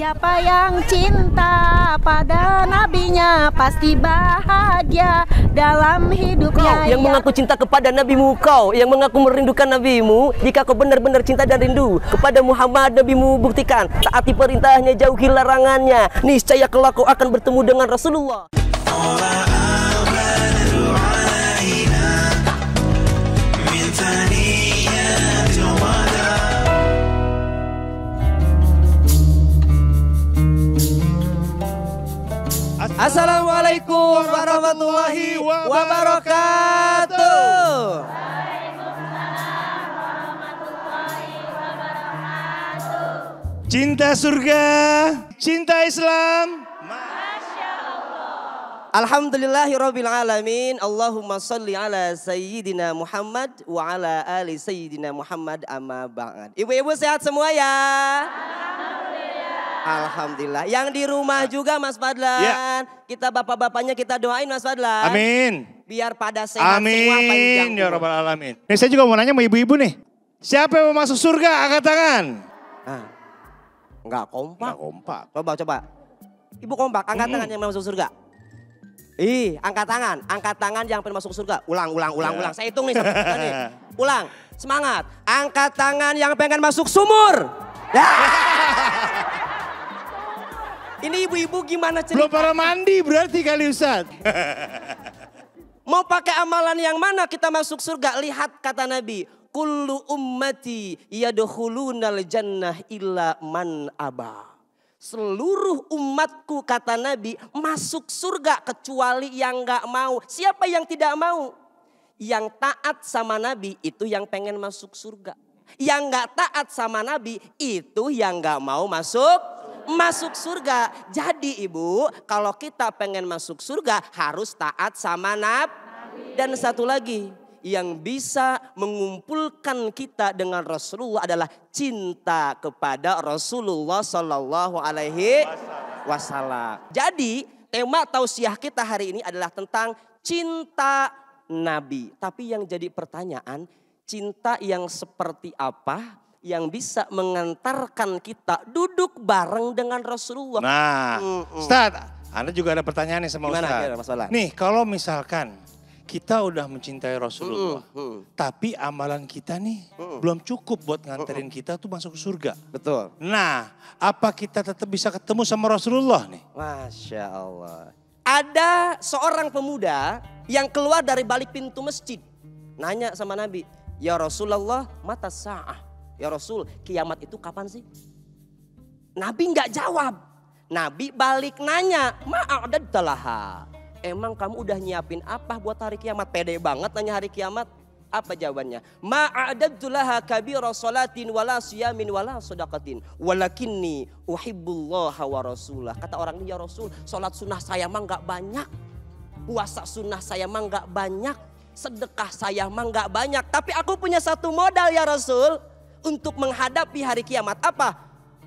Siapa yang cinta pada nabinya pasti bahagia dalam hidupnya. Kau yang mengaku cinta kepada nabimu, kau yang mengaku merindukan nabimu, jika kau benar-benar cinta dan rindu kepada Muhammad, nabimu buktikan, taati perintahnya, jauhi larangannya, niscaya kelak kau akan bertemu dengan Rasulullah. Assalamualaikum warahmatullahi wabarakatuh. Cinta surga, cinta Islam. Alhamdulillahirabbil alamin. Allahumma shalli ala sayyidina Muhammad wa ala ali sayyidina Muhammad, amma ba'd. Ibu-ibu sehat semua ya? Alhamdulillah. Yang di rumah juga Mas Fadlan. Ya. Kita bapak-bapaknya kita doain Mas Fadlan. Amin. Biar pada sehat semua, panjang. Amin ya rabbal alamin. Nih saya juga mau nanya sama ibu-ibu nih. Siapa yang mau masuk surga? Angkat tangan. Enggak kompak. Enggak kompak. Coba. Ibu kompak, angkat tangan yang mau masuk surga. Angkat tangan. Angkat tangan yang pengen masuk surga. Ulang. Saya hitung nih. Ulang. Semangat. Angkat tangan yang pengen masuk sumur. Ya. Ini ibu-ibu gimana cerita? Belum para mandi berarti kali Ustaz. Mau pakai amalan yang mana kita masuk surga? Lihat kata Nabi. Kullu ummati yadkhulunal jannah illa man aba. Seluruh umatku kata Nabi masuk surga kecuali yang gak mau. Siapa yang tidak mau? Yang taat sama Nabi itu yang pengen masuk surga. Yang gak taat sama Nabi itu yang gak mau masuk surga. Jadi ibu, kalau kita pengen masuk surga harus taat sama Nabi. Dan satu lagi, yang bisa mengumpulkan kita dengan Rasulullah adalah cinta kepada Rasulullah Sallallahu Alaihi Wasallam. Jadi tema tausiah kita hari ini adalah tentang cinta Nabi. Tapi yang jadi pertanyaan, cinta yang seperti apa yang bisa mengantarkan kita duduk bareng dengan Rasulullah? Nah, Ustaz, Anda juga ada pertanyaan nih sama Ustaz. Nih, kalau misalkan kita udah mencintai Rasulullah, tapi amalan kita nih belum cukup buat nganterin kita tuh masuk surga. Betul. Nah, apa kita tetap bisa ketemu sama Rasulullah nih? Masya Allah. Ada seorang pemuda yang keluar dari balik pintu masjid. Nanya sama Nabi, ya Rasulullah, mata sa'ah. Ya Rasul, kiamat itu kapan sih? Nabi nggak jawab. Nabi balik nanya, ma'adadalaha. Emang kamu udah nyiapin apa buat hari kiamat? Pede banget nanya hari kiamat. Apa jawabannya? Ma'adadulaha kabira salatin wala siyamin wala sodakatin. Walakinni uhibbullaha wa rasulah. Kata orang ini, ya Rasul, sholat sunnah saya mah nggak banyak. Puasa sunnah saya mah nggak banyak. Sedekah saya mah nggak banyak. Tapi aku punya satu modal ya Rasul. Untuk menghadapi hari kiamat. Apa?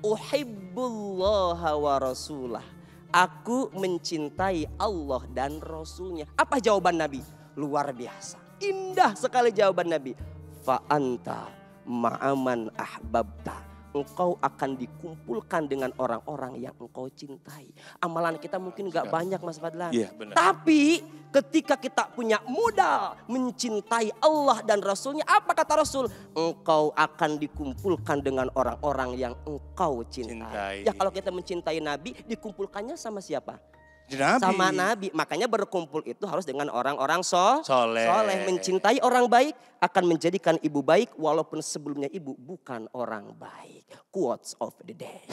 Uhibbullaha wa rasulah. Aku mencintai Allah dan Rasulnya. Apa jawaban Nabi? Luar biasa. Indah sekali jawaban Nabi. Fa'anta ma'aman ahbabta. Engkau akan dikumpulkan dengan orang-orang yang engkau cintai. Amalan kita mungkin gak banyak Mas Fadlan. Iya, benar. Tapi ketika kita punya modal mencintai Allah dan Rasulnya. Apa kata Rasul? Engkau akan dikumpulkan dengan orang-orang yang engkau cintai. Ya kalau kita mencintai Nabi dikumpulkannya sama siapa? Nabi. Sama Nabi. Makanya berkumpul itu harus dengan orang-orang soleh. Mencintai orang baik akan menjadikan ibu baik walaupun sebelumnya ibu bukan orang baik. Quotes of the day.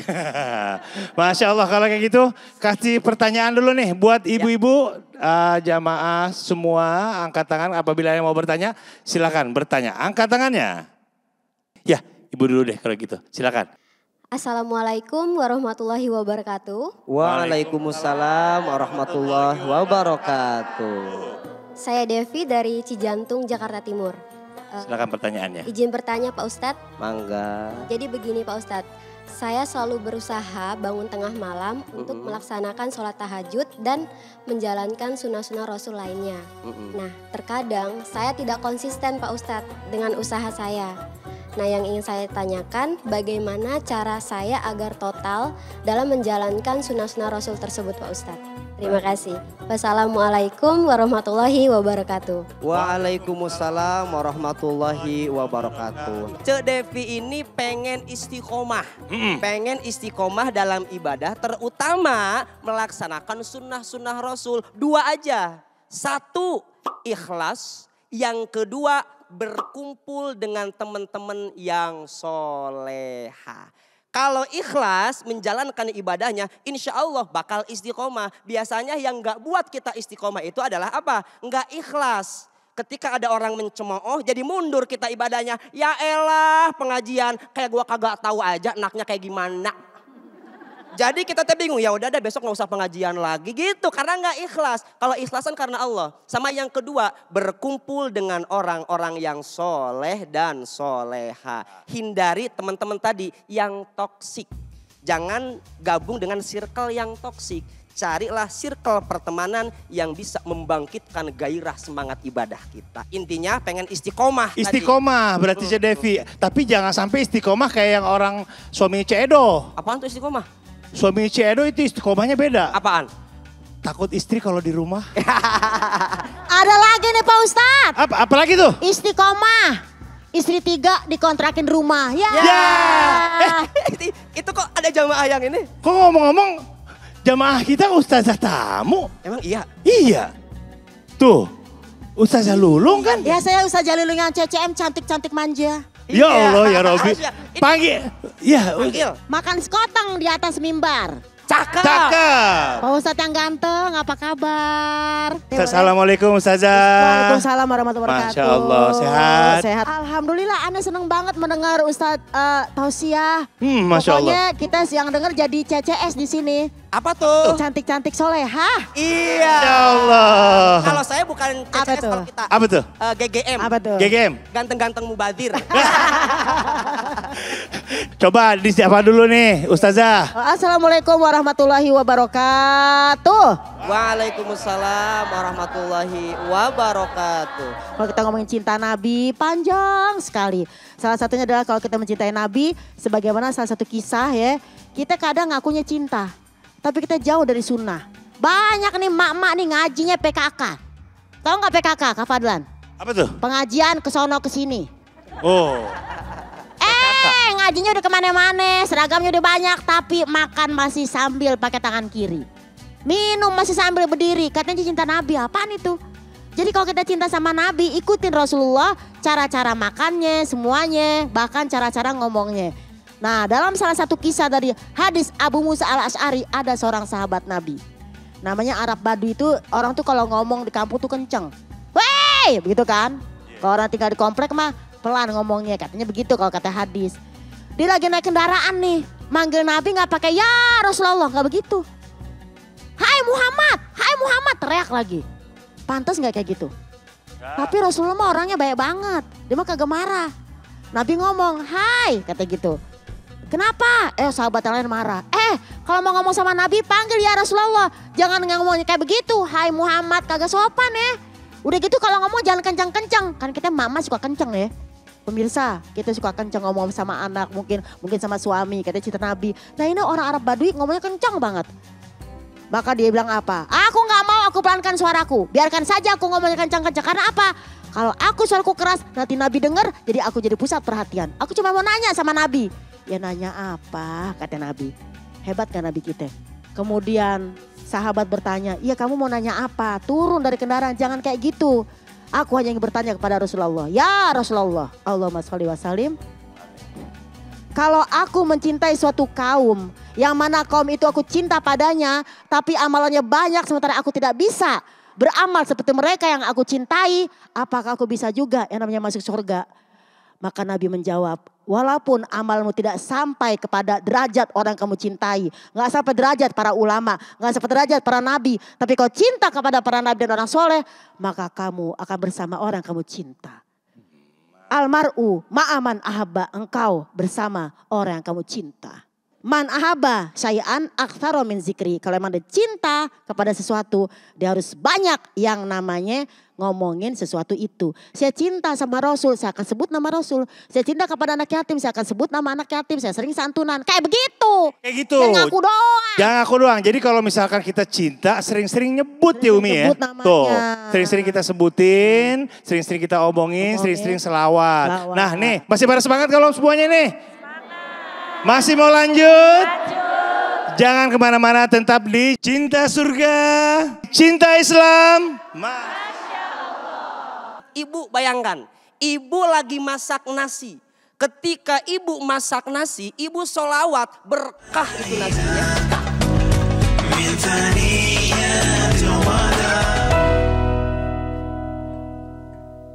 Masya Allah, kalau kayak gitu kasih pertanyaan dulu nih buat ibu-ibu jamaah semua, angkat tangan apabila yang mau bertanya silakan bertanya. Angkat tangannya. Ya ibu dulu deh kalau gitu silakan. Assalamualaikum warahmatullahi wabarakatuh. Waalaikumsalam warahmatullahi wabarakatuh. Saya Devi dari Cijantung, Jakarta Timur. Silakan pertanyaannya. Izin bertanya Pak Ustadz. Mangga. Jadi begini Pak Ustadz, saya selalu berusaha bangun tengah malam untuk melaksanakan sholat tahajud dan menjalankan sunnah-sunnah Rasul lainnya. Nah terkadang saya tidak konsisten Pak Ustadz dengan usaha saya. Nah, yang ingin saya tanyakan, bagaimana cara saya agar total dalam menjalankan sunnah-sunnah Rasul tersebut, Pak Ustadz? Terima kasih. Wassalamualaikum warahmatullahi wabarakatuh. Waalaikumsalam warahmatullahi wabarakatuh. Cek Devi ini pengen istiqomah. Pengen istiqomah dalam ibadah, terutama melaksanakan sunnah-sunnah Rasul. 2 aja. 1, ikhlas. Yang kedua, berkumpul dengan teman-teman yang soleha. Kalau ikhlas menjalankan ibadahnya, insya Allah bakal istiqomah. Biasanya yang gak buat kita istiqomah itu adalah apa? Gak ikhlas. Ketika ada orang mencemooh, jadi mundur kita ibadahnya. Ya elah pengajian, kayak gua kagak tahu aja enaknya kayak gimana. Jadi kita bingung, ya udah deh besok nggak usah pengajian lagi gitu karena nggak ikhlas. Kalau ikhlasan karena Allah. Sama yang kedua, berkumpul dengan orang-orang yang soleh dan soleha. Hindari teman-teman tadi yang toksik. Jangan gabung dengan circle yang toksik. Carilah circle pertemanan yang bisa membangkitkan gairah semangat ibadah kita. Intinya pengen istiqomah. Istiqomah berarti Cik Devi. Tapi jangan sampai istiqomah kayak yang orang suami Cik Edo. Apaan tuh istiqomah? Suami Cik Edo itu istiqomahnya beda. Apaan? Takut istri kalau di rumah. Ada lagi nih Pak Ustadz. Apa lagi tuh? Istiqomah. Istri 3 dikontrakin rumah. Ya. Itu kok ada jamaah yang ini? Kok ngomong-ngomong jamaah kita ustazah tamu? Emang iya? Iya. Tuh, Ustazah Lulung kan? Ya saya Ustazah Lulung yang CCM cantik-cantik manja. Ya Allah ya Robi. Panggil. Ya, Panggil. Makan sekoteng di atas mimbar. Cakep. Cakep. Pak Ustadz yang ganteng, apa kabar? Assalamualaikum Ustazah. Waalaikumsalam warahmatullahi wabarakatuh. Masya Allah, sehat. Sehat. Alhamdulillah, Anda senang banget mendengar Ustadz Tausiah. Masya Allah. Pokoknya kita yang dengar jadi CCS di sini. Apa tuh? Cantik-cantik soleha. Iya. Ya Allah. Kalau saya bukan Apa CCS tuh? kalau kita. Apa tuh? GGM. Apa tuh? GGM. Ganteng-ganteng mubazir. Coba disiapa dulu nih Ustazah. Assalamualaikum warahmatullahi wabarakatuh. Waalaikumsalam warahmatullahi wabarakatuh. Kalau kita ngomongin cinta Nabi, panjang sekali. Salah satunya adalah kalau kita mencintai Nabi, sebagaimana salah satu kisah ya, kita kadang ngakunya cinta, tapi kita jauh dari sunnah. Banyak nih mak-mak nih ngajinya PKK. Tahu nggak PKK, Kak Fadlan? Apa tuh? Pengajian ke sono ke sini. Oh. Ngajinya udah kemana-mana, seragamnya udah banyak, tapi makan masih sambil pakai tangan kiri. Minum masih sambil berdiri, katanya cinta Nabi, apaan itu? Jadi kalau kita cinta sama Nabi, ikutin Rasulullah, cara-cara makannya, semuanya, bahkan cara-cara ngomongnya. Nah, dalam salah satu kisah dari hadis Abu Musa al-Asy'ari, ada seorang sahabat Nabi. Namanya Arab Badui itu, orang tuh kalau ngomong di kampung tuh kenceng. Wey, begitu kan? Kalau orang tinggal di komplek mah pelan ngomongnya, katanya begitu kalau kata hadis. Dia lagi naik kendaraan nih, manggil Nabi gak pakai ya Rasulullah, gak begitu. Hai Muhammad, teriak lagi. Pantas gak kayak gitu? Tapi Rasulullah mah orangnya baik banget, dia mah kagak marah. Nabi ngomong, hai, kata gitu. Kenapa? Sahabat yang lain marah. Kalau mau ngomong sama Nabi panggil ya Rasulullah. Jangan ngomongnya kayak begitu, hai Muhammad, kagak sopan ya. Udah gitu kalau ngomong jangan kencang-kencang, kan kita mama suka kencang ya. Pemirsa, kita suka kencang ngomong sama anak, mungkin sama suami, katanya cinta Nabi. Nah ini orang Arab Badui ngomongnya kencang banget. Maka dia bilang apa? Aku gak mau, aku pelankan suaraku. Biarkan saja aku ngomongnya kencang-kencang. Karena apa? Kalau aku suaraku keras, nanti Nabi dengar, jadi aku jadi pusat perhatian. Aku cuma mau nanya sama Nabi. Ya nanya apa? Kata Nabi. Hebat kan Nabi kita? Kemudian sahabat bertanya, iya kamu mau nanya apa? Turun dari kendaraan, jangan kayak gitu. Aku hanya ingin bertanya kepada Rasulullah. Ya Rasulullah, Allahumma sholli wa sallim. Kalau aku mencintai suatu kaum, yang mana kaum itu aku cinta padanya, tapi amalannya banyak sementara aku tidak bisa beramal seperti mereka yang aku cintai, apakah aku bisa juga yang namanya masuk surga? Maka Nabi menjawab, walaupun amalmu tidak sampai kepada derajat orang kamu cintai, gak sampai derajat para ulama, gak sampai derajat para nabi, tapi kau cinta kepada para nabi dan orang soleh, maka kamu akan bersama orang kamu cinta. Almar'u ma'aman ahabba, engkau bersama orang yang kamu cinta. Man ahaba syai'an aktsara min zikri. Kalau emang dia cinta kepada sesuatu, dia harus banyak yang namanya ngomongin sesuatu itu. Saya cinta sama Rasul, saya akan sebut nama Rasul. Saya cinta kepada anak yatim, saya akan sebut nama anak yatim. Saya sering santunan. Kayak begitu. Kayak gitu. Jangan aku doang. Jangan aku doang. Jadi kalau misalkan kita cinta, sering-sering nyebut ya Umi ya. Sebut namanya. Tuh, sering-sering kita sebutin, sering-sering kita omongin, sering-sering selawat. Nah nih, masih pada semangat kalau semuanya nih? Masih mau lanjut? Jangan kemana-mana, tetap di Cinta Surga, Cinta Islam. Ibu bayangkan, ibu lagi masak nasi. Ketika ibu masak nasi, ibu sholawat, berkah itu nasinya.